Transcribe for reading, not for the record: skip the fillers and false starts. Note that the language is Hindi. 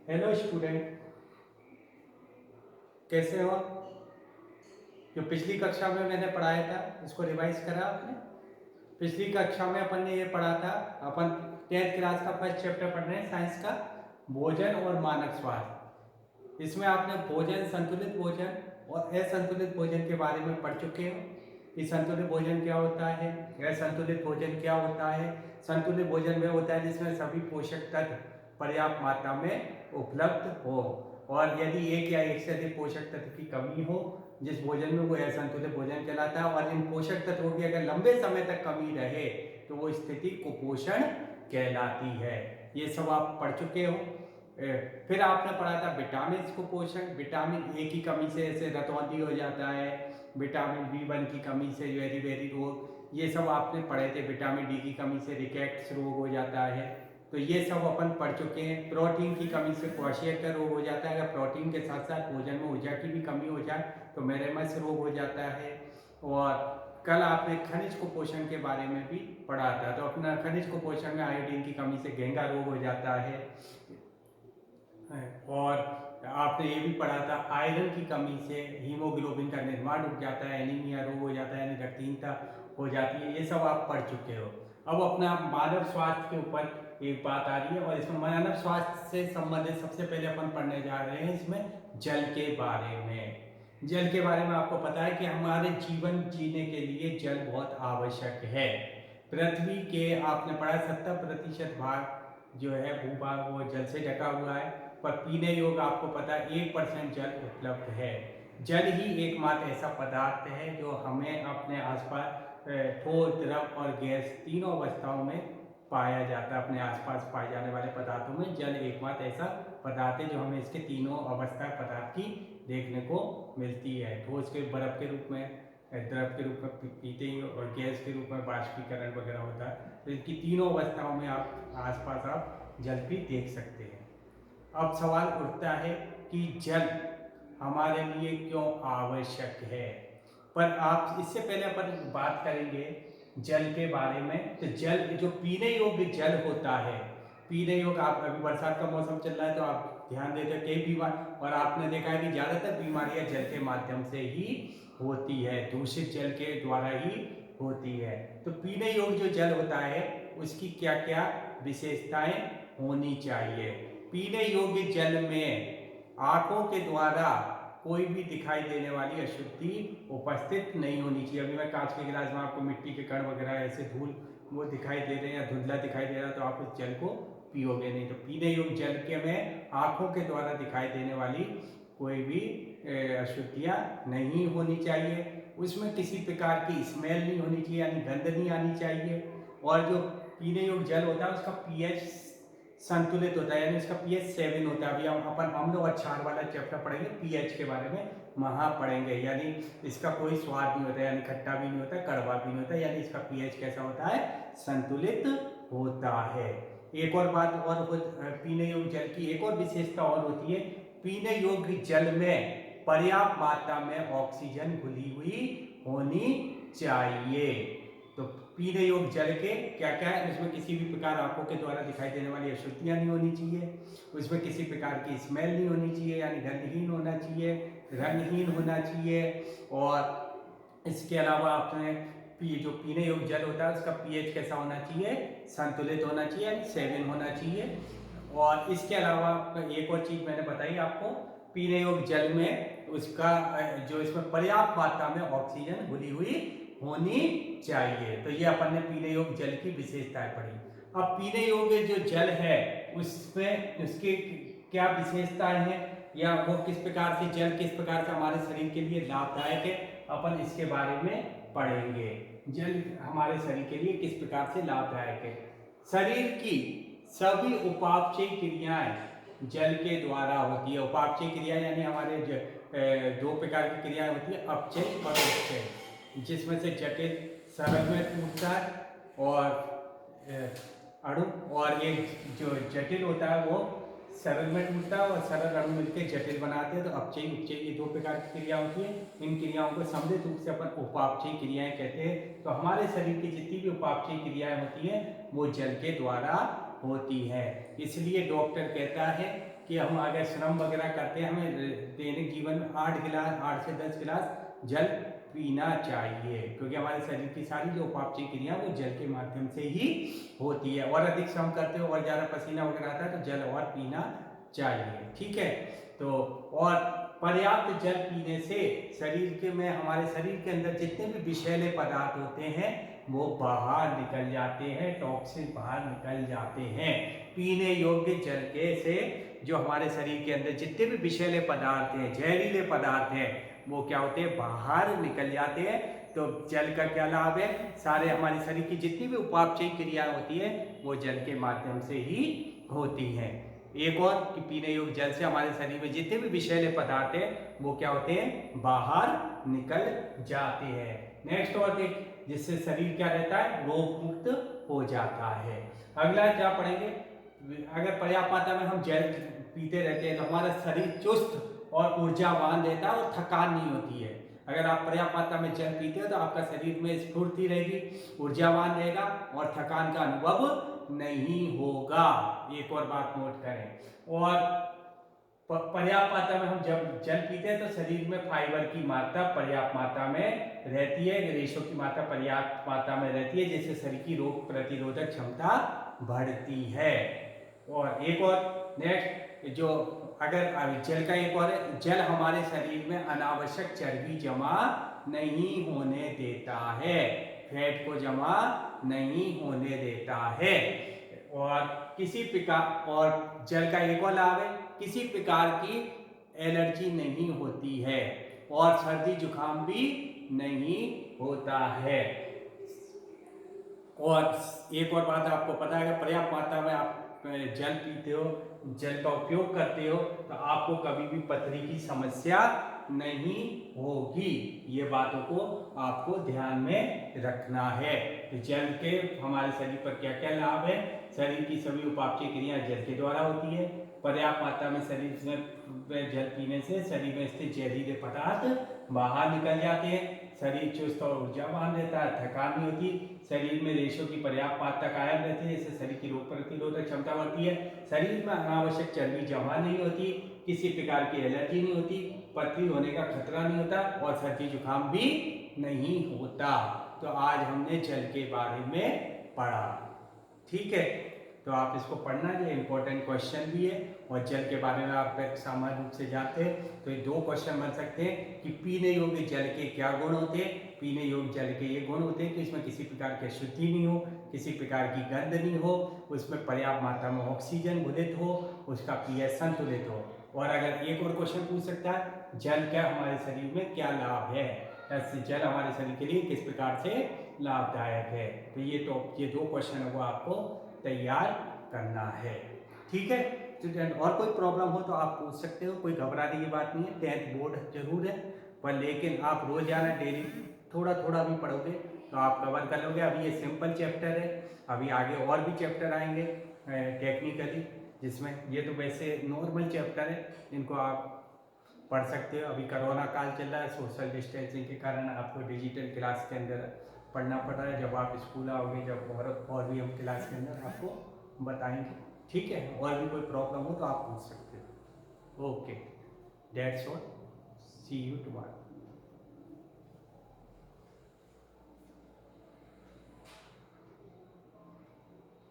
हेलो स्टूडेंट, कैसे हो? जो पिछली कक्षा में मैंने पढ़ाया था उसको रिवाइज करा आपने? पिछली कक्षा में अपन ने ये पढ़ा था, अपन 10th क्लास का फर्स्ट चैप्टर पढ़ रहे हैं साइंस का, भोजन और मानव स्वास्थ्य। इसमें आपने भोजन, संतुलित भोजन और असंतुलित भोजन के बारे में पढ़ चुके हो कि संतुलित भोजन क्या होता है, असंतुलित भोजन क्या होता है। संतुलित भोजन वह होता है जिसमें सभी पोषक तत्व पर्याप्त मात्रा में उपलब्ध हो, और यदि एक या एक से अधिक पोषक तत्व की कमी हो जिस भोजन में, वो असंतुलित भोजन कहलाता है। और इन पोषक तत्वों की अगर लंबे समय तक कमी रहे तो वो स्थिति कुपोषण कहलाती है। ये सब आप पढ़ चुके हो। फिर आपने पढ़ा था विटामिन कुपोषण। विटामिन ए की कमी से ऐसे रतौंधी हो जाता है, विटामिन B1 की कमी से वेरी रोग, ये सब आपने पढ़े थे। विटामिन डी की कमी से रिकेट्स रोग हो जाता है, तो ये सब अपन पढ़ चुके हैं। प्रोटीन की कमी से क्वाशियकर रोग हो जाता है। अगर प्रोटीन के साथ साथ भोजन में ऊर्जा की भी कमी हो जाए तो मेरेमस रोग हो जाता है। और कल आपने खनिज कुपोषण के बारे में भी पढ़ा था, तो अपना खनिज कुपोषण में आयोडीन की कमी से घेंगा रोग हो जाता है। और आपने ये भी पढ़ा था आयरन की कमी से हीमोग्लोबिन का निर्माण रुक जाता है, एनीमिया रोग हो जाता है, यानी रक्तहीनता हो जाती है। ये सब आप पढ़ चुके हो। अब अपना मानव स्वास्थ्य के ऊपर एक बात आ रही है, और इसमें मानव स्वास्थ्य से संबंधित सबसे पहले अपन पढ़ने जा रहे हैं इसमें जल के बारे में। जल के बारे में आपको पता है कि हमारे जीवन जीने के लिए जल बहुत आवश्यक है। पृथ्वी के आपने पढ़ा 70% भाग जो है भूभाग वो जल से ढका हुआ है, पर पीने योग्य आपको पता है 1% जल उपलब्ध है। जल ही एकमात्र ऐसा पदार्थ है जो हमें अपने आसपास ठोस, द्रव और गैस तीनों अवस्थाओं में पाया जाता है। अपने आसपास पाए जाने वाले पदार्थों में जल एकमात्र ऐसा पदार्थ है जो हमें इसके तीनों अवस्था पदार्थ की देखने को मिलती है। ठोस के बर्फ के रूप में, द्रव के रूप में पीते ही, और गैस के रूप में बाष्पीकरण वगैरह होता है। तो इनकी तीनों अवस्थाओं में आप आसपास आप जल भी देख सकते हैं। अब सवाल उठता है कि जल हमारे लिए क्यों आवश्यक है। पर आप इससे पहले अपन बात करेंगे जल के बारे में। तो जल जो पीने योग्य जल होता है, पीने योग्य, आप अभी बरसात का मौसम चल रहा है तो आप ध्यान देते हैं कई बीमार, और आपने देखा है कि ज़्यादातर बीमारियां जल के माध्यम से ही होती है, दूषित जल के द्वारा ही होती है। तो पीने योग्य जो जल होता है उसकी क्या क्या विशेषताएं होनी चाहिए। पीने योग्य जल में आंखों के द्वारा कोई भी दिखाई देने वाली अशुद्धि उपस्थित नहीं होनी चाहिए। अभी मैं कांच के गिलास में आपको मिट्टी के कण वगैरह ऐसे धूल वो दिखाई दे रहे हैं या धुंधला दिखाई दे रहा है तो आप इस जल को पियोगे नहीं। तो पीने योग्य जल के में आंखों के द्वारा दिखाई देने वाली कोई भी अशुद्धियाँ नहीं होनी चाहिए। उसमें किसी प्रकार की स्मेल नहीं होनी चाहिए, यानी गंध नहीं आनी चाहिए। और जो पीने योग्य जल होता है उसका पीएच संतुलित होता है, यानी इसका पीएच 7 होता है। अभी हम अपन अम्ल और क्षार वाला चैप्टर पढ़ेंगे, पीएच के बारे में वहाँ पढ़ेंगे। यानी इसका कोई स्वाद नहीं होता, यानी खट्टा भी नहीं होता, कड़वा भी नहीं होता, यानी इसका पीएच कैसा होता है, संतुलित होता है। एक और बात और पीने योग्य जल की एक और विशेषता और होती है, पीने योग्य जल में पर्याप्त मात्रा में ऑक्सीजन घुली हुई होनी चाहिए। तो पीने योग्य जल के क्या क्या है, उसमें किसी भी प्रकार आंखों के द्वारा दिखाई देने वाली अशुद्धियां नहीं होनी चाहिए, उसमें किसी प्रकार की स्मेल नहीं होनी चाहिए, यानी गंधहीन होना चाहिए, रंगहीन होना चाहिए। और इसके अलावा आपने जो पीने योग्य जल होता है उसका पीएच कैसा होना चाहिए, संतुलित होना चाहिए, यानी 7 होना चाहिए। और इसके अलावा एक और चीज मैंने बताई आपको, पीने योग्य जल में उसका जो इसमें पर्याप्त मात्रा में ऑक्सीजन घुली हुई होनी चाहिए। तो ये अपन ने पीने योग्य जल की विशेषताएं पढ़ी। अब पीने योग्य जो जल है उसमें उसके क्या विशेषताएं हैं, या वो किस प्रकार से जल किस प्रकार से हमारे शरीर के लिए लाभदायक है, अपन इसके बारे में पढ़ेंगे। जल हमारे शरीर के लिए किस प्रकार से लाभदायक है। शरीर की सभी उपापचय क्रियाएं जल के द्वारा होती है। उपापचय क्रिया यानी हमारे दो प्रकार की क्रियाएं होती है, अपचय और उपचय, जिसमें से जटिल सरल में टूटता है और अणु, और एक जो जटिल होता है वो सरल में टूटता है और सरल अणु मिलकर जटिल बनाते हैं। तो अपचय उपचय ये दो प्रकार की क्रिया होती है। इन क्रियाओं को सम्मिलित रूप से अपन उपापचय क्रियाएं कहते हैं। तो हमारे शरीर की जितनी भी उपापचय क्रियाएं होती हैं वो जल के द्वारा होती है। इसलिए डॉक्टर कहता है कि हम अगर श्रम वगैरह करते हैं, हमें दैनिक जीवन में 8 से 10 गिलास जल पीना चाहिए, क्योंकि हमारे शरीर की सारी जो उपापचय क्रिया वो जल के माध्यम से ही होती है। और अधिक श्रम करते हो और ज़्यादा पसीना वगैरह आता है तो जल और पीना चाहिए, ठीक है। तो और पर्याप्त जल पीने से शरीर के में हमारे शरीर के अंदर जितने भी विषैले पदार्थ होते हैं वो बाहर निकल जाते हैं, टॉक्सिन बाहर निकल जाते हैं। पीने योग्य जल के से जो हमारे शरीर के अंदर जितने भी विषैले पदार्थ हैं, जहरीले पदार्थ हैं, वो क्या होते हैं, बाहर निकल जाते हैं। तो जल का क्या लाभ है, सारे हमारे शरीर की जितनी भी उपापचय क्रिया होती है वो जल के माध्यम से ही होती हैं। एक और कि पीने योग्य जल से हमारे शरीर में जितने भी विषैले पदार्थ हैं वो क्या होते हैं, बाहर निकल जाते हैं। नेक्स्ट और देख, जिससे शरीर क्या रहता है, रोग मुक्त हो जाता है। अगला क्या पढ़ेंगे, अगर पर्याप्त मात्रा में हम जल पीते रहते हैं तो हमारा शरीर चुस्त और ऊर्जावान रहता है और थकान नहीं होती है। अगर आप पर्याप्त मात्रा में जल पीते हो तो आपका शरीर में स्फूर्ति रहेगी, ऊर्जावान रहेगा और थकान का अनुभव नहीं होगा। एक और बात नोट करें, और पर्याप्त मात्रा में हम जब जल पीते हैं तो शरीर में फाइबर की मात्रा पर्याप्त मात्रा में रहती है, रेशों की मात्रा पर्याप्त मात्रा में रहती है, जिससे शरीर की रोग प्रतिरोधक क्षमता बढ़ती है। और एक और नेक्स्ट, जो अगर जल का एक और है, जल हमारे शरीर में अनावश्यक चर्बी जमा नहीं होने देता है, फैट को जमा नहीं होने देता है। और किसी प्रकार, और जल का एक और लाभ है, किसी प्रकार की एलर्जी नहीं होती है और सर्दी जुकाम भी नहीं होता है। और एक और बात आपको पता है, अगर पर्याप्त मात्रा में आप जल पीते हो, जल का उपयोग करते हो तो आपको कभी भी पथरी की समस्या नहीं होगी। ये बातों को आपको ध्यान में रखना है। तो जल के हमारे शरीर पर क्या क्या लाभ है, शरीर की सभी उपापचय क्रियाएं जल के द्वारा होती है। पर्याप्त मात्रा में शरीर में जल पीने से शरीर में स्थित जहरीले पदार्थ बाहर निकल जाते हैं, शरीर चुस्त और ऊर्जावान रहता है, थकान नहीं होती, शरीर में रेशों की पर्याप्त मात्रा कायम रहती है, जिससे शरीर की रोग प्रतिरोधक क्षमता बढ़ती है, शरीर में अनावश्यक चर्बी जमा नहीं होती, किसी प्रकार की एलर्जी नहीं होती, पथरी होने का खतरा नहीं होता और सर्दी जुकाम भी नहीं होता। तो आज हमने जल के बारे में पढ़ा, ठीक है। तो आप इसको पढ़ना, ये इंपॉर्टेंट क्वेश्चन भी है और जल के बारे में आप सामान्य रूप से जानते हैं। तो ये 2 क्वेश्चन बन सकते हैं कि पीने योग्य जल के क्या गुण होते हैं। पीने योग्य जल के ये गुण होते हैं कि इसमें किसी प्रकार की अशुद्धि नहीं हो, किसी प्रकार की गंध नहीं हो, उसमें पर्याप्त मात्रा में ऑक्सीजन घुलित हो, उसका पीएच संतुलित हो। और अगर एक और क्वेश्चन पूछ सकता है, जल क्या हमारे शरीर में क्या लाभ है, ऐसे जल हमारे शरीर के लिए किस प्रकार से लाभदायक है। तो ये 2 क्वेश्चन है वो आपको तैयार करना है, ठीक है स्टूडेंट। और कोई प्रॉब्लम हो तो आप पूछ सकते हो, कोई घबराने की बात नहीं है। 10th बोर्ड जरूर है पर लेकिन आप रोजाना डेली थोड़ा थोड़ा भी पढ़ोगे तो आप कवर कर लोगे। अभी ये सिंपल चैप्टर है, अभी आगे और भी चैप्टर आएंगे टेक्निकली, जिसमें ये तो वैसे नॉर्मल चैप्टर है, इनको आप पढ़ सकते हो। अभी कोरोना काल चल रहा है, सोशल डिस्टेंसिंग के कारण आपको डिजिटल क्लास के अंदर पढ़ना पड़ रहा है। जब आप स्कूल आओगे, जब और भी हम क्लास के अंदर आपको बताएंगे, ठीक है। और भी कोई प्रॉब्लम हो तो आप पूछ सकते हो। Okay, that's all, see you tomorrow.